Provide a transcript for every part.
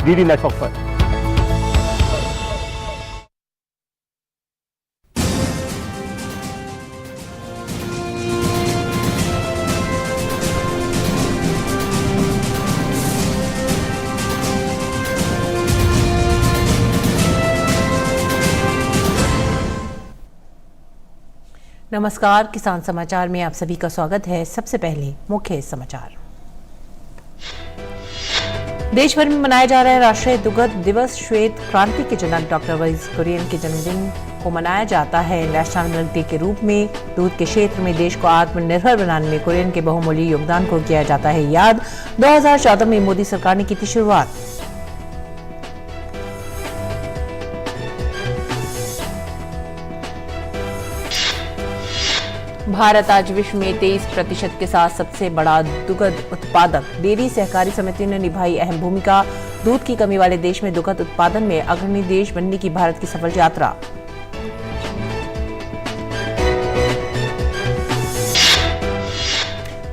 DD network पर। नमस्कार, किसान समाचार में आप सभी का स्वागत है। सबसे पहले मुख्य समाचार। देश भर में मनाया जा रहा है राष्ट्रीय दुग्ध दिवस। श्वेत क्रांति के जनक डॉक्टर वर्गीस कुरियन के जन्मदिन को मनाया जाता है नेशनल मिल्क डे के रूप में। दूध के क्षेत्र में देश को आत्मनिर्भर बनाने में कुरियन के बहुमूल्य योगदान को किया जाता है याद। 2014 में मोदी सरकार ने की थी शुरुआत। भारत आज विश्व में 23% के साथ सबसे बड़ा दुग्ध उत्पादक। डेयरी सहकारी समिति ने निभाई अहम भूमिका। दूध की कमी वाले देश में दुग्ध उत्पादन में अग्रणी देश बनने की भारत की सफल यात्रा।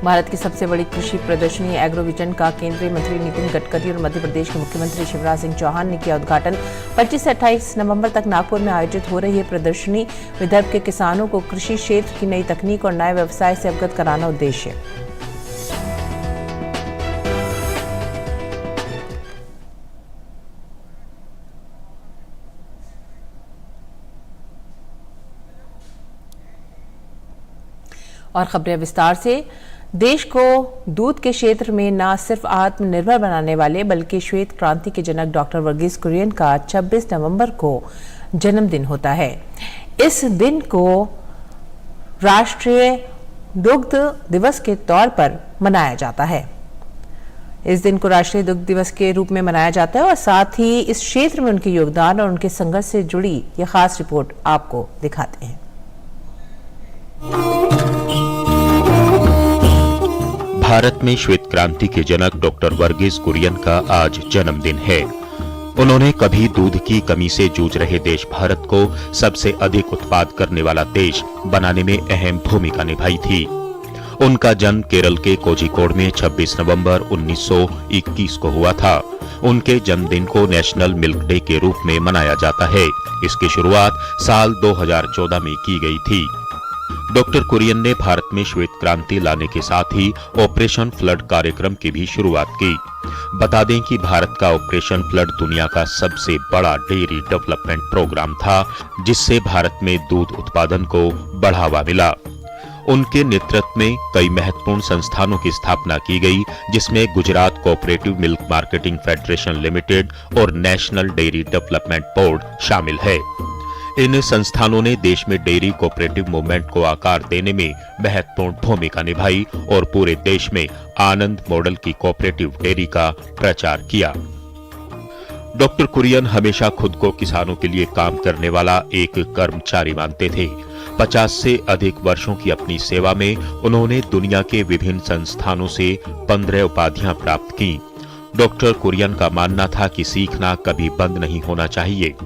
भारत की सबसे बड़ी कृषि प्रदर्शनी एग्रोविजन का केंद्रीय मंत्री नितिन गडकरी और मध्य प्रदेश के मुख्यमंत्री शिवराज सिंह चौहान ने किया उद्घाटन। 25 से 28 नवंबर तक नागपुर में आयोजित हो रही है प्रदर्शनी। विदर्भ के किसानों को कृषि क्षेत्र की नई तकनीक और नए व्यवसाय से अवगत कराना उद्देश्य। और खबरें विस्तार से। देश को दूध के क्षेत्र में न सिर्फ आत्मनिर्भर बनाने वाले बल्कि श्वेत क्रांति के जनक डॉक्टर वर्गीस कुरियन का 26 नवंबर को जन्मदिन होता है। इस दिन को राष्ट्रीय दुग्ध दिवस के तौर पर मनाया जाता है। इस दिन को राष्ट्रीय दुग्ध दिवस के रूप में मनाया जाता है और साथ ही इस क्षेत्र में उनके योगदान और उनके संघर्ष से जुड़ी यह खास रिपोर्ट आपको दिखाते हैं। भारत में श्वेत क्रांति के जनक डॉक्टर वर्गीस कुरियन का आज जन्मदिन है। उन्होंने कभी दूध की कमी से जूझ रहे देश भारत को सबसे अधिक उत्पाद करने वाला देश बनाने में अहम भूमिका निभाई थी। उनका जन्म केरल के कोझिकोड में 26 नवंबर 1921 को हुआ था। उनके जन्मदिन को नेशनल मिल्क डे के रूप में मनाया जाता है। इसकी शुरुआत साल 2014 में की गई थी। डॉक्टर कुरियन ने भारत में श्वेत क्रांति लाने के साथ ही ऑपरेशन फ्लड कार्यक्रम की भी शुरुआत की। बता दें कि भारत का ऑपरेशन फ्लड दुनिया का सबसे बड़ा डेयरी डेवलपमेंट प्रोग्राम था, जिससे भारत में दूध उत्पादन को बढ़ावा मिला। उनके नेतृत्व में कई महत्वपूर्ण संस्थानों की स्थापना की गई, जिसमें Gujarat cooperative milk marketing federation limited और नेशनल डेयरी डेवलपमेंट बोर्ड शामिल है। इन संस्थानों ने देश में डेयरी कोऑपरेटिव मूवमेंट को आकार देने में महत्वपूर्ण भूमिका निभाई और पूरे देश में आनंद मॉडल की कोऑपरेटिव डेयरी का प्रचार किया। डॉक्टर कुरियन हमेशा खुद को किसानों के लिए काम करने वाला एक कर्मचारी मानते थे। 50 से अधिक वर्षों की अपनी सेवा में उन्होंने दुनिया के विभिन्न संस्थानों से 15 उपाधियां प्राप्त की। डॉक्टर कुरियन का मानना था कि सीखना कभी बंद नहीं होना चाहिए।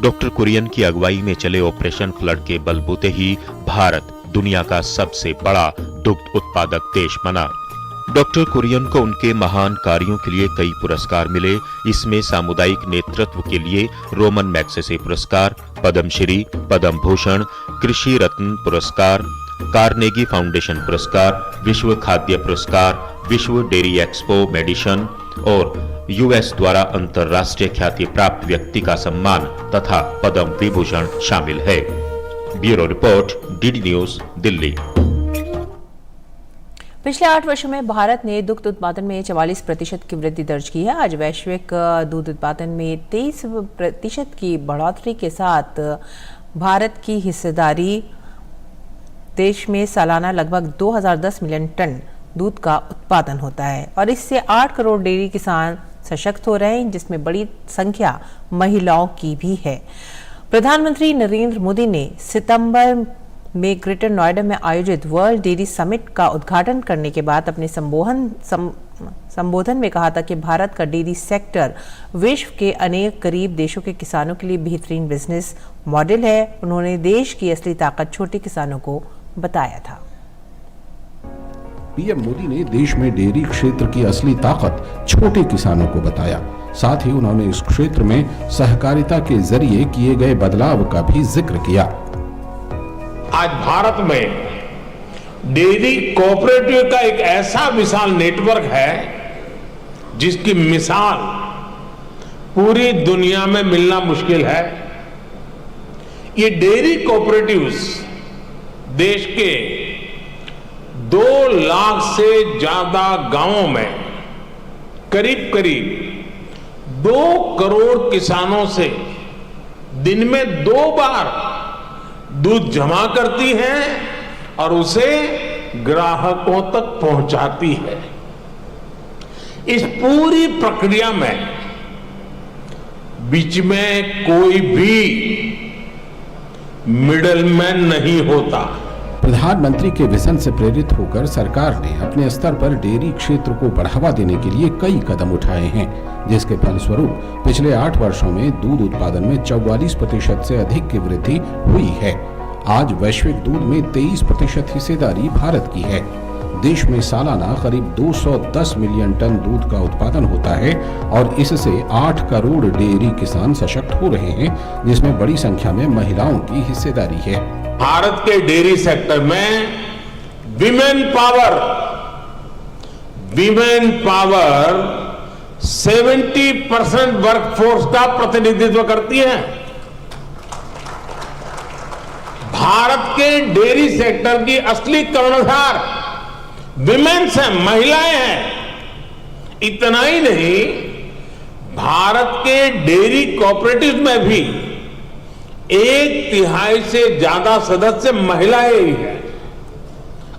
डॉक्टर कुरियन की अगुवाई में चले ऑपरेशन फ्लड के बलबूते ही भारत दुनिया का सबसे बड़ा दुग्ध उत्पादक देश बना। डॉक्टर कुरियन को उनके महान कार्यों के लिए कई पुरस्कार मिले। इसमें सामुदायिक नेतृत्व के लिए रोमन मैग्सेसे पुरस्कार, पद्मश्री, पद्म भूषण, कृषि रत्न पुरस्कार, कार्नेगी फाउंडेशन पुरस्कार, विश्व खाद्य पुरस्कार, विश्व डेयरी एक्सपो मेडिसन और यूएस द्वारा अंतर्राष्ट्रीय ख्याति प्राप्त व्यक्ति का सम्मान तथा पद्म विभूषण शामिल है। Bureau report, DD news, Delhi. पिछले 8 वर्षों में भारत ने दुग्ध उत्पादन में 44% की वृद्धि दर्ज की है। आज वैश्विक दूध उत्पादन में 23% की बढ़ोतरी के साथ भारत की हिस्सेदारी देश में सालाना लगभग 2010 मिलियन टन दूध का उत्पादन होता है और इससे 8 करोड़ डेयरी किसान सशक्त हो रहे हैं, जिसमें बड़ी संख्या महिलाओं की भी है। प्रधानमंत्री नरेंद्र मोदी ने सितंबर में ग्रेटर नोएडा में आयोजित वर्ल्ड डेयरी समिट का उद्घाटन करने के बाद अपने संबोधन में कहा था कि भारत का डेयरी सेक्टर विश्व के अनेक गरीब देशों के किसानों के लिए बेहतरीन बिजनेस मॉडल है। उन्होंने देश की असली ताकत छोटे किसानों को बताया था। पीएम मोदी ने देश में डेयरी क्षेत्र की असली ताकत छोटे किसानों को बताया। साथ ही उन्होंने इस क्षेत्र में सहकारिता के जरिए किए गए बदलाव का भी जिक्र किया। आज भारत में डेयरी कोऑपरेटिव का एक ऐसा विशाल नेटवर्क है जिसकी मिसाल पूरी दुनिया में मिलना मुश्किल है। ये डेयरी कोऑपरेटिव्स देश के 2 लाख से ज्यादा गांवों में करीब करीब 2 करोड़ किसानों से दिन में 2 बार दूध जमा करती हैं और उसे ग्राहकों तक पहुंचाती है। इस पूरी प्रक्रिया में बीच में कोई भी मिडलमैन नहीं होता। प्रधानमंत्री के विजन से प्रेरित होकर सरकार ने अपने स्तर पर डेयरी क्षेत्र को बढ़ावा देने के लिए कई कदम उठाए हैं, जिसके फलस्वरूप पिछले 8 वर्षों में दूध उत्पादन में 44% से अधिक की वृद्धि हुई है। आज वैश्विक दूध में 23% हिस्सेदारी भारत की है। देश में सालाना करीब 210 मिलियन टन दूध का उत्पादन होता है और इससे 8 करोड़ डेयरी किसान सशक्त हो रहे हैं, जिसमें बड़ी संख्या में महिलाओं की हिस्सेदारी है। भारत के डेयरी सेक्टर में विमेन पावर 70% वर्कफोर्स का प्रतिनिधित्व करती है। भारत के डेयरी सेक्टर की असली कर्णधार विमेन्स हैं, महिलाएं हैं। इतना ही नहीं, भारत के डेयरी कोऑपरेटिव में भी 1/3 से ज्यादा सदस्य महिलाएं ही हैं।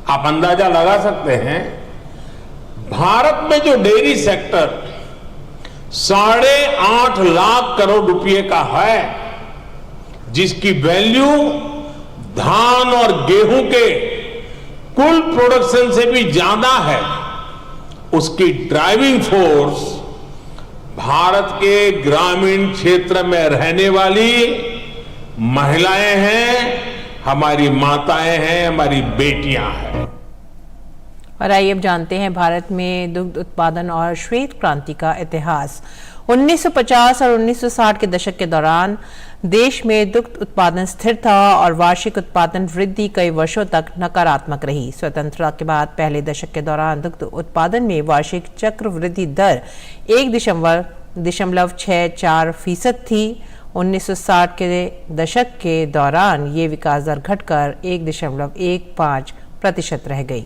आप अंदाजा लगा सकते हैं, भारत में जो डेयरी सेक्टर 8.5 लाख करोड़ रुपए का है, जिसकी वैल्यू धान और गेहूं के कुल प्रोडक्शन से भी ज्यादा है, उसकी ड्राइविंग फोर्स भारत के ग्रामीण क्षेत्र में रहने वाली महिलाएं हैं, हमारी माताएं हैं, हमारी बेटियां हैं। और आइए अब जानते हैं भारत में दुग्ध उत्पादन और श्वेत क्रांति का इतिहास। 1950 और 1960 के दशक के दौरान देश में दुग्ध उत्पादन स्थिर था और वार्षिक उत्पादन वृद्धि कई वर्षों तक नकारात्मक रही। स्वतंत्रता के बाद पहले दशक के दौरान दुग्ध उत्पादन में वार्षिक चक्र वृद्धि दर 1.64% थी। 1960 के दशक के दौरान ये विकास दर घटकर 1.15% रह गई।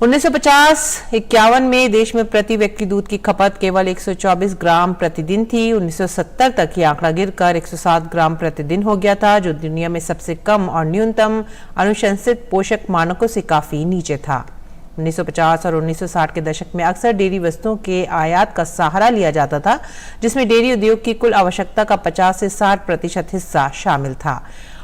1950-51 में देश में प्रति व्यक्ति दूध की खपत केवल 124 ग्राम प्रतिदिन थी। 1970 तक ये आंकड़ा गिरकर 107 ग्राम प्रतिदिन हो गया था, जो दुनिया में सबसे कम और न्यूनतम अनुशंसित पोषक मानकों से काफी नीचे था। 1950 और 1960 के दशक में अक्सर डेयरी वस्तुओं के आयात का सहारा लिया जाता था, जिसमें डेयरी उद्योग की कुल आवश्यकता का 50 से 60% हिस्सा शामिल था।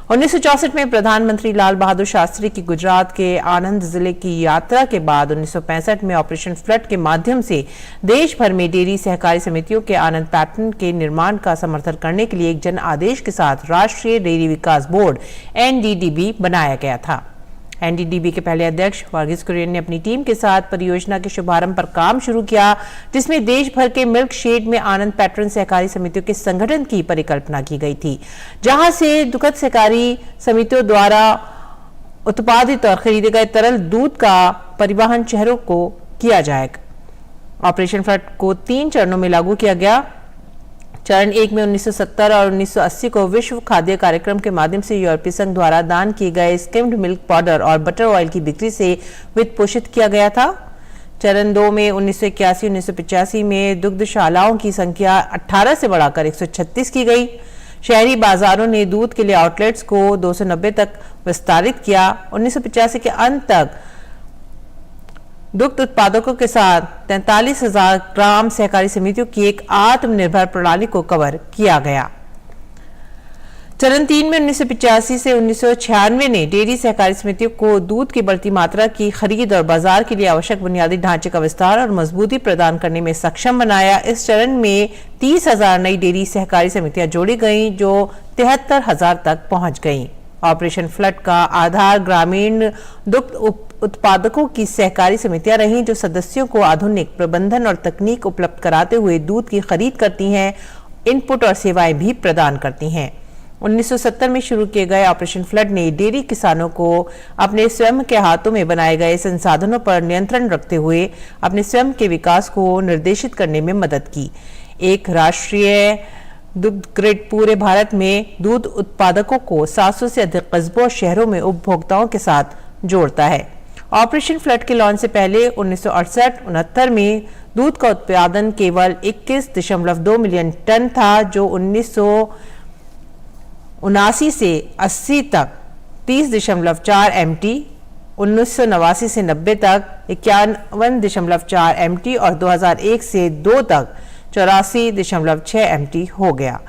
1964 में प्रधानमंत्री लाल बहादुर शास्त्री की गुजरात के आणंद जिले की यात्रा के बाद 1965 में ऑपरेशन फ्लड के माध्यम से देश भर में डेयरी सहकारी समितियों के आनंद पैटर्न के निर्माण का समर्थन करने के लिए एक जन आदेश के साथ राष्ट्रीय डेयरी विकास बोर्ड NDDB बनाया गया था। NDDB के पहले अध्यक्ष वर्गीस कुरियन ने अपनी टीम के साथ परियोजना के शुभारंभ पर काम शुरू किया, जिसमें देश भर के मिल्क शेड में आनंद पैटर्न सहकारी समितियों के संगठन की परिकल्पना की गई थी, जहां से दुग्ध सहकारी समितियों द्वारा उत्पादित और खरीदे गए तरल दूध का परिवहन शहरों को किया जाएगा। ऑपरेशन फ्लड को 3 चरणों में लागू किया गया। चरण 1 में 1970 और 1980 को विश्व खाद्य कार्यक्रम के माध्यम से यूरोपीय संघ द्वारा दान किए गए स्किम्ड मिल्क पाउडर और बटर ऑयल की बिक्री से वित्त पोषित किया गया था। चरण 2 में 1981-1985 में दुग्धशालाओं की संख्या 18 से बढ़ाकर 136 की गई। शहरी बाजारों ने दूध के लिए आउटलेट्स को 290 तक विस्तारित किया। 1985 के अंत तक दुग्ध उत्पादकों के साथ 43,000 ग्राम सहकारी समितियों की एक आत्मनिर्भर प्रणाली को कवर किया गया। चरण 3 में 1985 से 1996 ने डेयरी सहकारी समितियों को दूध की बढ़ती मात्रा की खरीद और बाजार के लिए आवश्यक बुनियादी ढांचे का विस्तार और मजबूती प्रदान करने में सक्षम बनाया। इस चरण में 30,000 नई डेयरी सहकारी समितियां जोड़ी गईं, जो 73,000 तक पहुंच गईं। ऑपरेशन फ्लड का आधार ग्रामीण दुग्ध उत्पादकों की सहकारी समितियां रहीं, जो सदस्यों को आधुनिक प्रबंधन और तकनीक उपलब्ध कराते हुए दूध की खरीद करती हैं, इनपुट और सेवाएं भी प्रदान करती हैं। 1970 में शुरू किए गए ऑपरेशन फ्लड ने डेयरी किसानों को अपने स्वयं के हाथों में बनाए गए संसाधनों पर नियंत्रण रखते हुए अपने स्वयं के विकास को निर्देशित करने में मदद की। एक राष्ट्रीय दुग्ध ग्रिड पूरे भारत में दूध उत्पादकों को 700 से अधिक कस्बों और शहरों में उपभोक्ताओं के साथ जोड़ता है। ऑपरेशन फ्लड के लॉन्च से पहले 1968-69 में दूध का उत्पादन केवल 21.2 मिलियन टन था, जो 1979 से 80 तक 30.4 MT, 1989 से 90 तक 51.4 MT और 2001 से 2 तक 84.6 MT हो गया।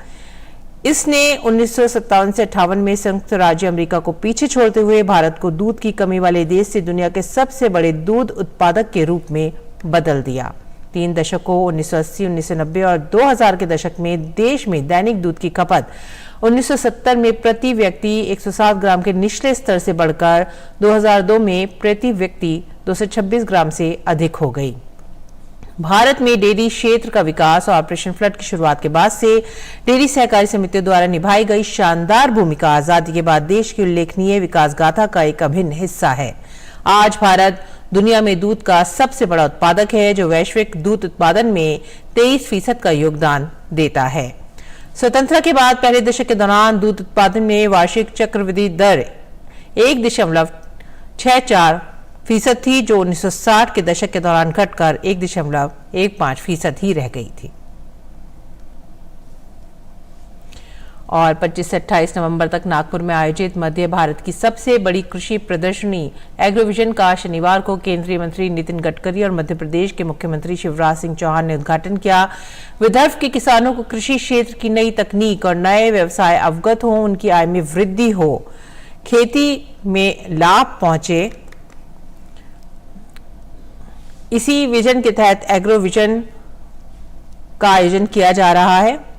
इसने 1957 से 58 में संयुक्त राज्य अमेरिका को पीछे छोड़ते हुए भारत को दूध की कमी वाले देश से दुनिया के सबसे बड़े दूध उत्पादक के रूप में बदल दिया। 3 दशकों 1980, 1990 और 2000 के दशक में देश में दैनिक दूध की खपत 1970 में प्रति व्यक्ति 107 ग्राम के निचले स्तर से बढ़कर 2002 में प्रति व्यक्ति 226 ग्राम से अधिक हो गई। भारत में डेयरी क्षेत्र का विकास और ऑपरेशन फ्लड की शुरुआत के बाद से डेयरी सहकारी समितियों द्वारा निभाई गई शानदार भूमिका आजादी के बाद देश की उल्लेखनीय विकास गाथा का एक अभिन्न हिस्सा है। आज भारत दुनिया में दूध का सबसे बड़ा उत्पादक है, जो वैश्विक दूध उत्पादन में 23% का योगदान देता है। स्वतंत्रता के बाद पहले दशक के दौरान दूध उत्पादन में वार्षिक चक्रवृद्धि दर 1.64% थी, जो 1960 के दशक के दौरान घटकर 1.15% ही रह गई थी। और 25 से 28 नवंबर तक नागपुर में आयोजित मध्य भारत की सबसे बड़ी कृषि प्रदर्शनी एग्रोविजन का शनिवार को केंद्रीय मंत्री नितिन गडकरी और मध्य प्रदेश के मुख्यमंत्री शिवराज सिंह चौहान ने उद्घाटन किया। विदर्भ के किसानों को कृषि क्षेत्र की नई तकनीक और नए व्यवसाय अवगत हो, उनकी आय में वृद्धि हो, खेती में लाभ पहुंचे, इसी विजन के तहत एग्रोविजन का आयोजन किया जा रहा है।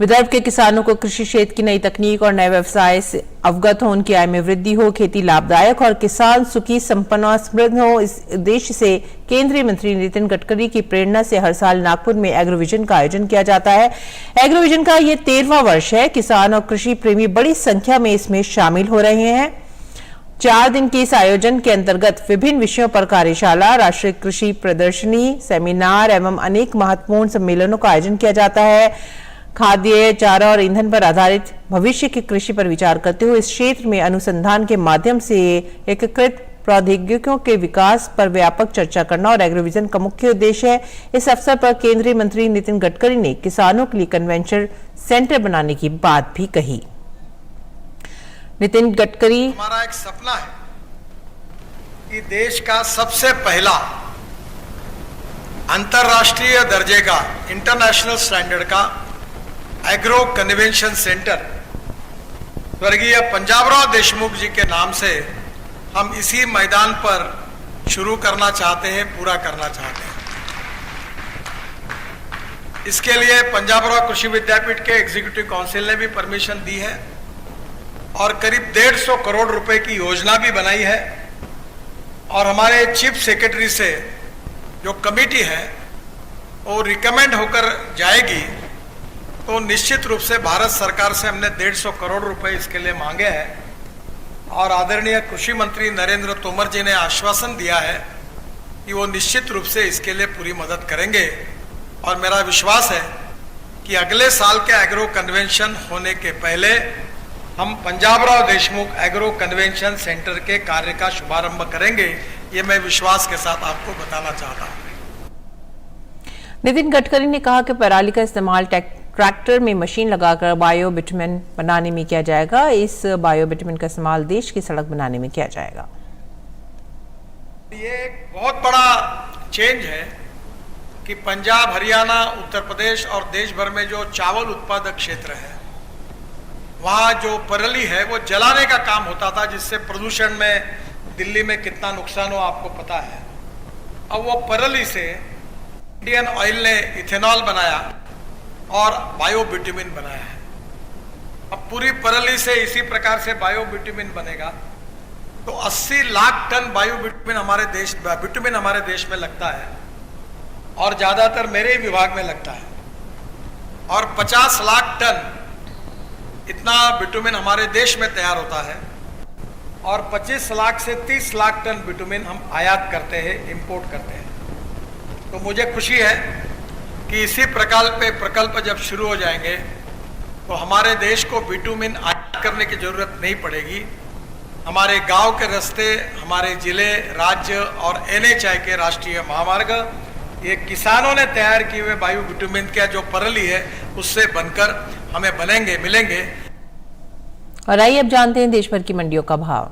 विदर्भ के किसानों को कृषि क्षेत्र की नई तकनीक और नए व्यवसाय से अवगत हो, उनकी आय में वृद्धि हो, खेती लाभदायक और किसान सुखी संपन्न और समृद्ध हो, इस उद्देश्य से केंद्रीय मंत्री नितिन गडकरी की प्रेरणा से हर साल नागपुर में एग्रोविजन का आयोजन किया जाता है। एग्रोविजन का ये 13वां वर्ष है। किसान और कृषि प्रेमी बड़ी संख्या में इसमें शामिल हो रहे हैं। 4 दिन के इस आयोजन के अंतर्गत विभिन्न विषयों पर कार्यशाला, राष्ट्रीय कृषि प्रदर्शनी, सेमिनार एवं अनेक महत्वपूर्ण सम्मेलनों का आयोजन किया जाता है। खाद्य, चारा और ईंधन पर आधारित भविष्य की कृषि पर विचार करते हुए इस क्षेत्र में अनुसंधान के माध्यम से एकीकृत प्रौद्योगिकियों के विकास पर व्यापक चर्चा करना और एग्रोविजन का मुख्य उद्देश्य है। इस अवसर पर केंद्रीय मंत्री नितिन गडकरी ने किसानों के लिए कन्वेंशन सेंटर बनाने की बात भी कही। नितिन गडकरी, हमारा एक सपना है कि देश का सबसे पहला अंतर्राष्ट्रीय दर्जे का, इंटरनेशनल स्टैंडर्ड का एग्रो कन्वेंशन सेंटर स्वर्गीय पंजाबराव देशमुख जी के नाम से हम इसी मैदान पर शुरू करना चाहते हैं, पूरा करना चाहते हैं। इसके लिए पंजाबराव कृषि विद्यापीठ के एग्जीक्यूटिव काउंसिल ने भी परमिशन दी है और करीब 150 करोड़ रुपए की योजना भी बनाई है। और हमारे चीफ सेक्रेटरी से जो कमेटी है वो रिकमेंड होकर जाएगी, तो निश्चित रूप से भारत सरकार से हमने 150 करोड़ रुपए इसके लिए मांगे हैं और आदरणीय कृषि मंत्री नरेंद्र तोमर जी ने आश्वासन दिया है कि वो निश्चित रूप से इसके लिए पूरी मदद करेंगे। और मेरा विश्वास है कि अगले साल के एग्रो कन्वेंशन होने के पहले हम Panjabrao Deshmukh agro convention centre के कार्य का शुभारंभ करेंगे। ये मैं विश्वास के साथ आपको बताना चाहता हूं। नितिन गडकरी ने कहा कि पराली का इस्तेमाल ट्रैक्टर में मशीन लगाकर बायो बिटुमेन बनाने में किया जाएगा। इस बायो बिटुमेन का इस्तेमाल देश की सड़क बनाने में किया जाएगा। ये एक बहुत बड़ा चेंज है कि पंजाब, हरियाणा, उत्तर प्रदेश और देश भर में जो चावल उत्पादक क्षेत्र है, वहाँ जो पराली है वो जलाने का काम होता था, जिससे प्रदूषण में दिल्ली में कितना नुकसान हो आपको पता है। अब वो पराली से इंडियन ऑयल ने इथेनॉल बनाया और बायोबिटुमिन बनाया है। अब पूरी परली से इसी प्रकार से बायोबिटुमिन बनेगा तो 80 लाख टन बायोबिटुमिन हमारे देश में लगता है और ज्यादातर मेरे ही विभाग में लगता है। और 50 लाख टन इतना बिटुमिन हमारे देश में तैयार होता है और 25 लाख से 30 लाख टन बिटुमिन हम आयात करते हैं, इंपोर्ट करते हैं। तो मुझे खुशी है कि इसी प्रकल्प जब शुरू हो जाएंगे तो हमारे देश को बिटुमिन आयात करने की जरूरत नहीं पड़ेगी। हमारे गांव के रास्ते, हमारे जिले, राज्य और NHAI के राष्ट्रीय महामार्ग ये किसानों ने तैयार किए हुए बायोबिटुमिन का जो परली है उससे बनकर हमें मिलेंगे। और आइए अब जानते हैं देश भर की मंडियों का भाव।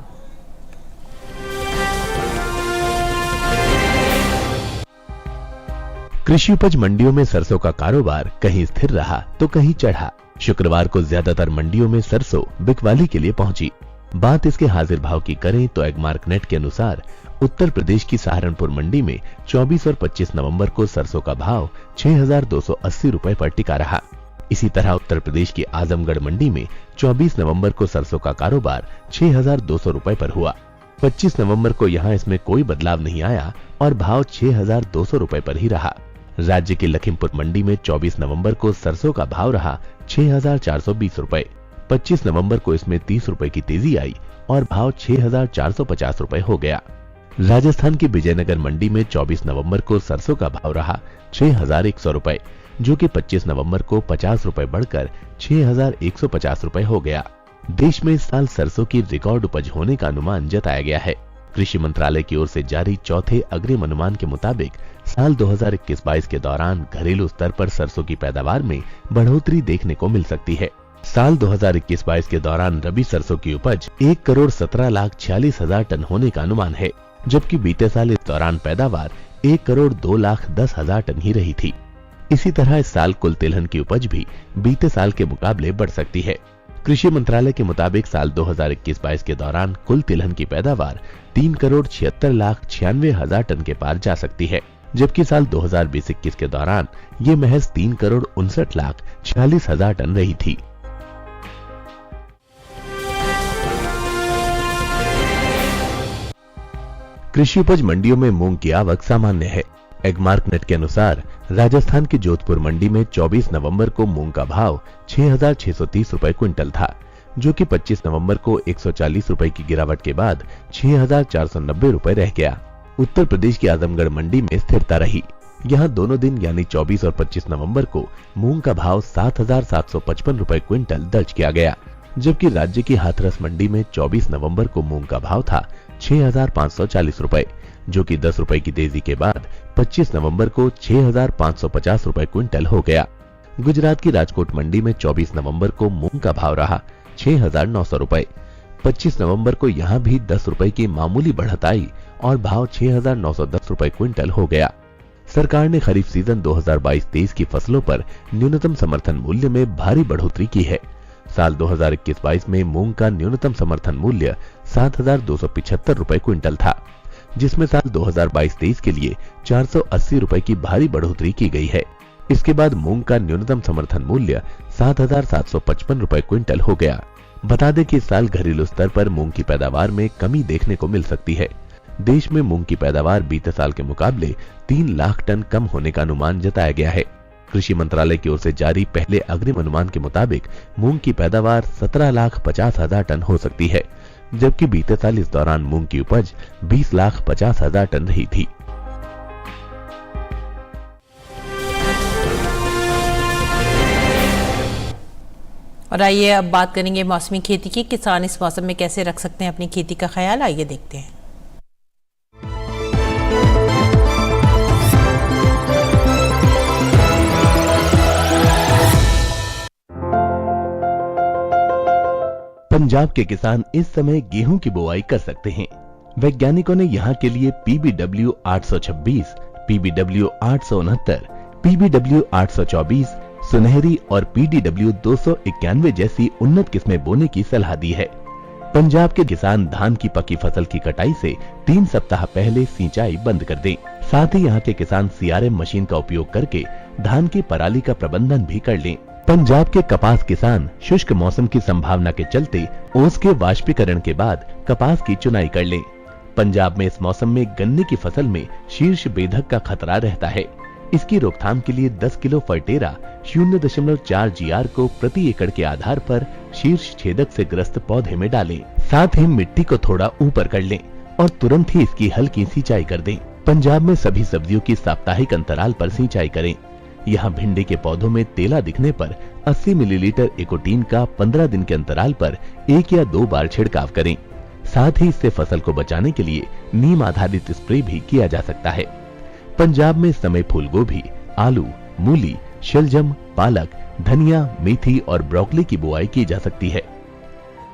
कृषि उपज मंडियों में सरसों का कारोबार कहीं स्थिर रहा तो कहीं चढ़ा। शुक्रवार को ज्यादातर मंडियों में सरसों बिकवाली के लिए पहुंची। बात इसके हाजिर भाव की करें तो एगमार्क नेट के अनुसार उत्तर प्रदेश की सहारनपुर मंडी में 24 और 25 नवंबर को सरसों का भाव 6,280 रुपए पर टिका रहा। इसी तरह उत्तर प्रदेश की आजमगढ़ मंडी में 24 नवंबर को सरसों का कारोबार 6,200 रुपए पर हुआ। 25 नवंबर को यहां इसमें कोई बदलाव नहीं आया और भाव 6,200 रुपए पर ही रहा। राज्य की लखीमपुर मंडी में 24 नवंबर को सरसों का भाव रहा 6,420 रुपए। 25 नवंबर को इसमें 30 रुपए की तेजी आई और भाव 6,450 रुपए हो गया। राजस्थान की विजयनगर मंडी में 24 नवंबर को सरसों का भाव रहा 6,100 रुपए, जो कि 25 नवंबर को 50 रुपए बढ़कर 6,150 रुपए हो गया। देश में इस साल सरसों की रिकॉर्ड उपज होने का अनुमान जताया गया है। कृषि मंत्रालय की ओर से जारी चौथे अग्रिम अनुमान के मुताबिक साल 2021-22 के दौरान घरेलू स्तर पर सरसों की पैदावार में बढ़ोतरी देखने को मिल सकती है। साल 2021-22 के दौरान रबी सरसों की उपज 1,17,46,000 टन होने का अनुमान है, जबकि बीते साल इस दौरान पैदावार 1,02,10,000 टन ही रही थी। इसी तरह इस साल कुल तिलहन की उपज भी बीते साल के मुकाबले बढ़ सकती है। कृषि मंत्रालय के मुताबिक साल 2021-22 के दौरान कुल तिलहन की पैदावार 3,76,96,000 टन के पार जा सकती है, जबकि साल 2020-21 के दौरान ये महज 3,59,46,000 टन रही थी। कृषि उपज मंडियों में मूंग की आवक सामान्य है। एगमार्क नेट के अनुसार राजस्थान की जोधपुर मंडी में 24 नवंबर को मूंग का भाव 6,630 रुपए क्विंटल था, जो कि 25 नवंबर को 140 रुपए की गिरावट के बाद 6,490 रुपए रह गया। उत्तर प्रदेश की आजमगढ़ मंडी में स्थिरता रही। यहां दोनों दिन यानी 24 और 25 नवंबर को मूंग का भाव 7,755 रुपए क्विंटल दर्ज किया गया, जबकि राज्य की हाथरस मंडी में 24 नवंबर को मूंग का भाव था 6,540 रुपए, जो कि 10 रुपए की तेजी के बाद 25 नवंबर को 6,550 रुपए क्विंटल हो गया। गुजरात की राजकोट मंडी में 24 नवंबर को मूंग का भाव रहा 6,900 रुपए। 25 नवंबर को यहां भी 10 रुपए की मामूली बढ़त आई और भाव 6,910 रुपए क्विंटल हो गया। सरकार ने खरीफ सीजन 2022-23 की फसलों पर न्यूनतम समर्थन मूल्य में भारी बढ़ोतरी की है। साल 2021-22 में मूंग का न्यूनतम समर्थन मूल्य 7,275 रुपए क्विंटल था, जिसमें साल 2022-23 के लिए 480 रुपए की भारी बढ़ोतरी की गई है। इसके बाद मूंग का न्यूनतम समर्थन मूल्य 7,755 रुपए क्विंटल हो गया। बता दें कि इस साल घरेलू स्तर पर मूंग की पैदावार में कमी देखने को मिल सकती है। देश में मूंग की पैदावार बीते साल के मुकाबले 3 लाख टन कम होने का अनुमान जताया गया है। कृषि मंत्रालय की ओर से जारी पहले अग्रिम अनुमान के मुताबिक मूंग की पैदावार 17,50,000 टन हो सकती है, जबकि बीते साल इस दौरान मूंग की उपज 20,50,000 टन रही थी। और आइए अब बात करेंगे मौसमी खेती की। किसान इस मौसम में कैसे रख सकते हैं अपनी खेती का ख्याल, आइए देखते हैं। पंजाब के किसान इस समय गेहूं की बुआई कर सकते हैं। वैज्ञानिकों ने यहां के लिए PBW 826, PBW 869, PBW 824, सुनहरी और PDW 291 जैसी उन्नत किस्में बोने की सलाह दी है। पंजाब के किसान धान की पकी फसल की कटाई से 3 सप्ताह पहले सिंचाई बंद कर दें। साथ ही यहाँ के किसान CRM मशीन का उपयोग करके धान की पराली का प्रबंधन भी कर लें। पंजाब के कपास किसान शुष्क मौसम की संभावना के चलते ओस के वाष्पीकरण के बाद कपास की चुनाई कर लें। पंजाब में इस मौसम में गन्ने की फसल में शीर्ष बेधक का खतरा रहता है। इसकी रोकथाम के लिए 10 किलो फर्टेरा 0.4 GR को प्रति एकड़ के आधार पर शीर्ष छेदक से ग्रस्त पौधे में डालें। साथ ही मिट्टी को थोड़ा ऊपर कर लें और तुरंत ही इसकी हल्की सिंचाई कर दें। पंजाब में सभी सब्जियों की साप्ताहिक अंतराल पर सिंचाई करें। यहाँ भिंडी के पौधों में तेला दिखने पर 80 मिलीलीटर एकोटीन का 15 दिन के अंतराल पर 1 या 2 बार छिड़काव करें। साथ ही इससे फसल को बचाने के लिए नीम आधारित स्प्रे भी किया जा सकता है। पंजाब में इस समय फूल गोभी, आलू, मूली, शलजम, पालक, धनिया, मेथी और ब्रोकली की बुआई की जा सकती है।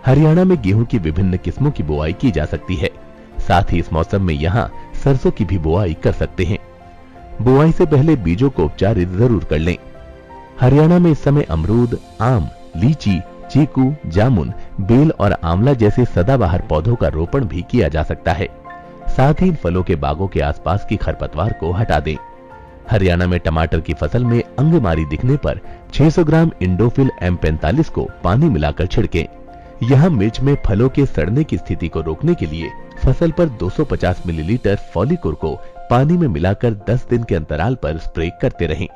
हरियाणा में गेहूं की विभिन्न किस्मों की बुआई की जा सकती है। साथ ही इस मौसम में यहाँ सरसों की भी बुआई कर सकते हैं। बुआई से पहले बीजों को उपचारित जरूर कर लें। हरियाणा में इस समय अमरूद, आम, लीची, चीकू, जामुन, बेल और आंवला जैसे सदाबहार पौधों का रोपण भी किया जा सकता है। साथ ही इन फलों के बागों के आसपास की खरपतवार को हटा दें। हरियाणा में टमाटर की फसल में अंगमारी दिखने पर 600 ग्राम इंडोफिल M45 को पानी मिलाकर छिड़कें। यहाँ मिर्च में फलों के सड़ने की स्थिति को रोकने के लिए फसल पर 250 मिलीलीटर फॉलिकोर को पानी में मिलाकर 10 दिन के अंतराल पर स्प्रे करते रहें।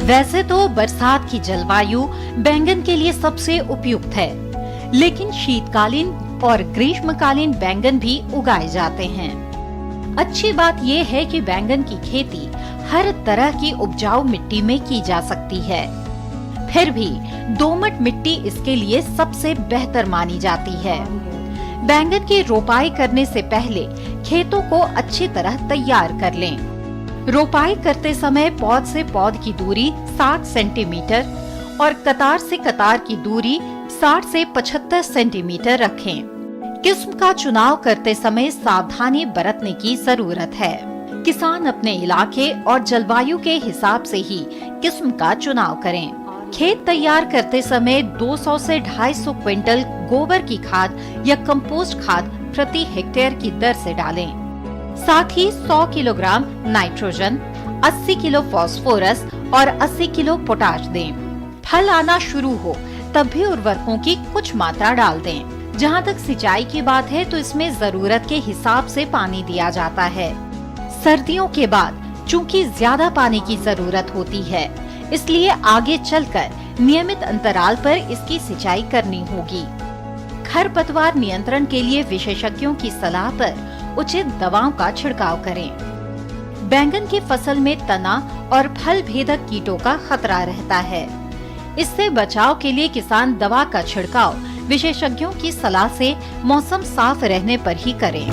वैसे तो बरसात की जलवायु बैंगन के लिए सबसे उपयुक्त है, लेकिन शीतकालीन और ग्रीष्मकालीन बैंगन भी उगाए जाते हैं। अच्छी बात यह है कि बैंगन की खेती हर तरह की उपजाऊ मिट्टी में की जा सकती है। फिर भी दोमट मिट्टी इसके लिए सबसे बेहतर मानी जाती है। बैंगन की रोपाई करने से पहले खेतों को अच्छी तरह तैयार कर लें। रोपाई करते समय पौध से पौध की दूरी 60 सेंटीमीटर और कतार से कतार की दूरी 60 से 75 सेंटीमीटर रखें। किस्म का चुनाव करते समय सावधानी बरतने की जरूरत है। किसान अपने इलाके और जलवायु के हिसाब से ही किस्म का चुनाव करें। खेत तैयार करते समय 200 से 250 क्विंटल गोबर की खाद या कंपोस्ट खाद प्रति हेक्टेयर की दर से डालें। साथ ही 100 किलोग्राम नाइट्रोजन, 80 किलो फास्फोरस और 80 किलो पोटाश दें। फल आना शुरू हो तब भी उर्वरकों की कुछ मात्रा डाल दें। जहां तक सिंचाई की बात है तो इसमें जरूरत के हिसाब से पानी दिया जाता है। सर्दियों के बाद चूंकि ज्यादा पानी की जरूरत होती है, इसलिए आगे चलकर नियमित अंतराल पर इसकी सिंचाई करनी होगी। खरपतवार नियंत्रण के लिए विशेषज्ञों की सलाह पर उचित दवाओं का छिड़काव करें। बैंगन की फसल में तना और फल भेदक कीटों का खतरा रहता है। इससे बचाव के लिए किसान दवा का छिड़काव विशेषज्ञों की सलाह से मौसम साफ रहने पर ही करें।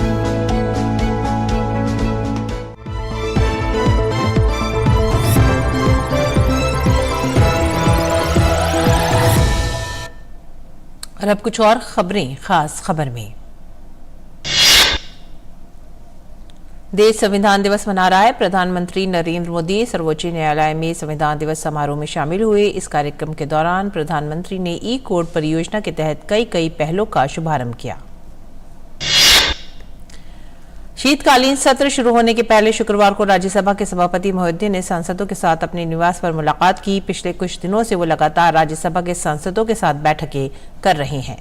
और अब कुछ और खबरें खास खबर में। देश संविधान दिवस मना रहा है। प्रधानमंत्री नरेंद्र मोदी सर्वोच्च न्यायालय में संविधान दिवस समारोह में शामिल हुए। इस कार्यक्रम के दौरान प्रधानमंत्री ने ई कोड परियोजना के तहत कई पहलों का शुभारंभ किया। शीतकालीन सत्र शुरू होने के पहले शुक्रवार को राज्यसभा के सभापति मोहिउद्दीन ने सांसदों के साथ अपने निवास पर मुलाकात की। पिछले कुछ दिनों से वो लगातार राज्यसभा के सांसदों के साथ बैठकें कर रहे हैं।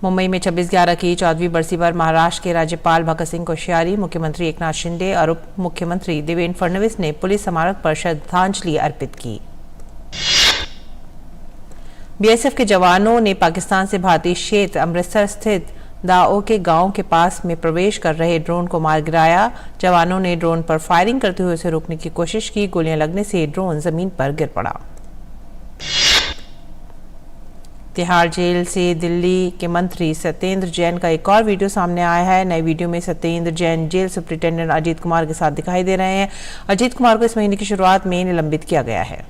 मुंबई में 26/11 की 14वीं बरसी पर महाराष्ट्र के राज्यपाल भगत सिंह कोश्यारी, मुख्यमंत्री एकनाथ शिंदे और उप मुख्यमंत्री देवेंद्र फडणवीस ने पुलिस स्मारक पर श्रद्धांजलि अर्पित की। बीएसएफ के जवानों ने पाकिस्तान से भारतीय क्षेत्र अमृतसर स्थित दाओ के गांव के पास में प्रवेश कर रहे ड्रोन को मार गिराया। जवानों ने ड्रोन पर फायरिंग करते हुए उसे रोकने की कोशिश की। गोलियां लगने से ड्रोन जमीन पर गिर पड़ा। तिहाड़ जेल से दिल्ली के मंत्री सत्येंद्र जैन का एक और वीडियो सामने आया है। नए वीडियो में सत्येंद्र जैन जेल सुप्रिंटेंडेंट अजीत कुमार के साथ दिखाई दे रहे हैं। अजीत कुमार को इस महीने की शुरुआत में निलंबित किया गया है।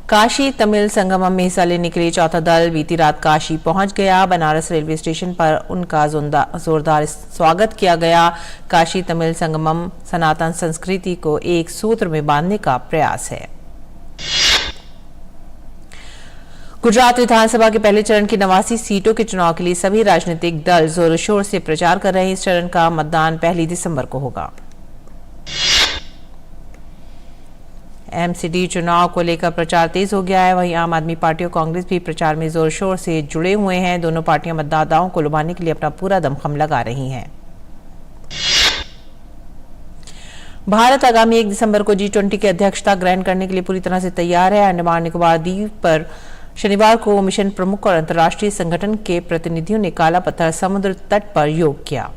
काशी तमिल संगमम में हिस्सा लेने के लिए चौथा दल बीती रात काशी पहुंच गया। बनारस रेलवे स्टेशन पर उनका जोरदार स्वागत किया गया। काशी तमिल संगमम सनातन संस्कृति को एक सूत्र में बांधने का प्रयास है। गुजरात विधानसभा के पहले चरण की 89 सीटों के चुनाव के लिए सभी राजनीतिक दल जोरों शोर से प्रचार कर रहे हैं। इस चरण का मतदान 1 दिसंबर को होगा। एमसीडी चुनाव को लेकर प्रचार तेज हो गया है। वहीं आम आदमी पार्टी और कांग्रेस भी प्रचार में जोर शोर से जुड़े हुए हैं। दोनों पार्टियां मतदाताओं को लुभाने के लिए अपना पूरा दमखम लगा रही हैं। भारत आगामी 1 दिसंबर को G20 की अध्यक्षता ग्रहण करने के लिए पूरी तरह से तैयार है। अंडमान निकोबार द्वीप पर शनिवार को मिशन प्रमुख और अंतर्राष्ट्रीय संगठन के प्रतिनिधियों ने काला पत्थर समुद्र तट पर योग किया।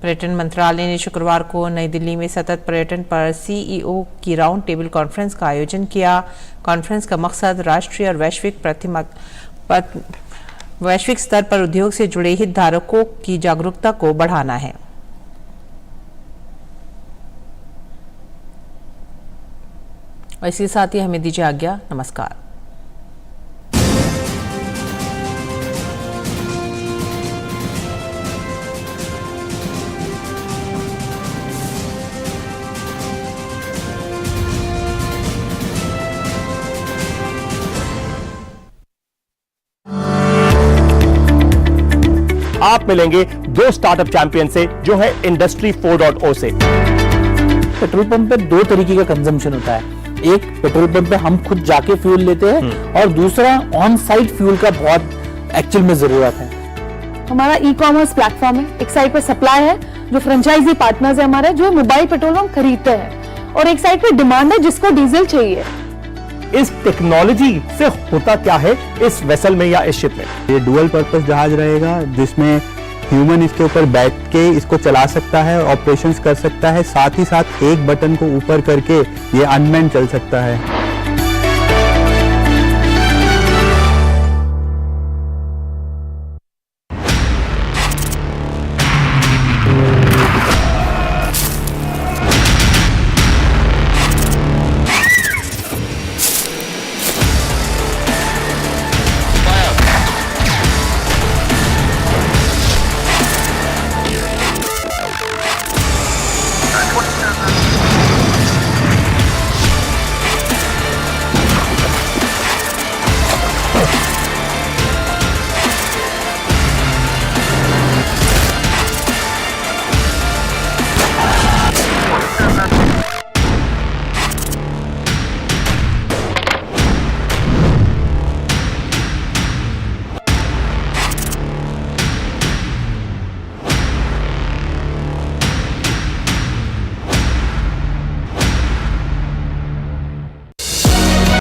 पर्यटन मंत्रालय ने शुक्रवार को नई दिल्ली में सतत पर्यटन पर CEO की राउंड टेबल कॉन्फ्रेंस का आयोजन किया। कॉन्फ्रेंस का मकसद राष्ट्रीय और वैश्विक स्तर पर उद्योग से जुड़े हितधारकों की जागरूकता को बढ़ाना है। और इसके साथ ही हमें दीजिए आज्ञा। नमस्कार। आप मिलेंगे 2 स्टार्टअप चैंपियन से जो है इंडस्ट्री 4.0 से। पेट्रोल पंप पे 2 तरीके का कंजम्पशन होता है। एक, पेट्रोल पंप पे हम खुद जाके फ्यूल लेते हैं और दूसरा ऑन साइट फ्यूल का बहुत एक्चुअल में जरूरत है। हमारा ई-कॉमर्स प्लेटफॉर्म है। एक साइड पर सप्लाई है, जो फ्रेंचाइजी पार्टनर्स है हमारे, जो मोबाइल पेट्रोल हम खरीदते हैं, और एक साइड पे डिमांड है जिसको डीजल चाहिए। इस टेक्नोलॉजी से होता क्या है इस वेसल में या इस शिप में? ये डुअल पर्पस जहाज रहेगा जिसमें ह्यूमन इसके ऊपर बैठ के इसको चला सकता है, ऑपरेशंस कर सकता है, साथ ही साथ एक बटन को ऊपर करके ये अनमैन चल सकता है।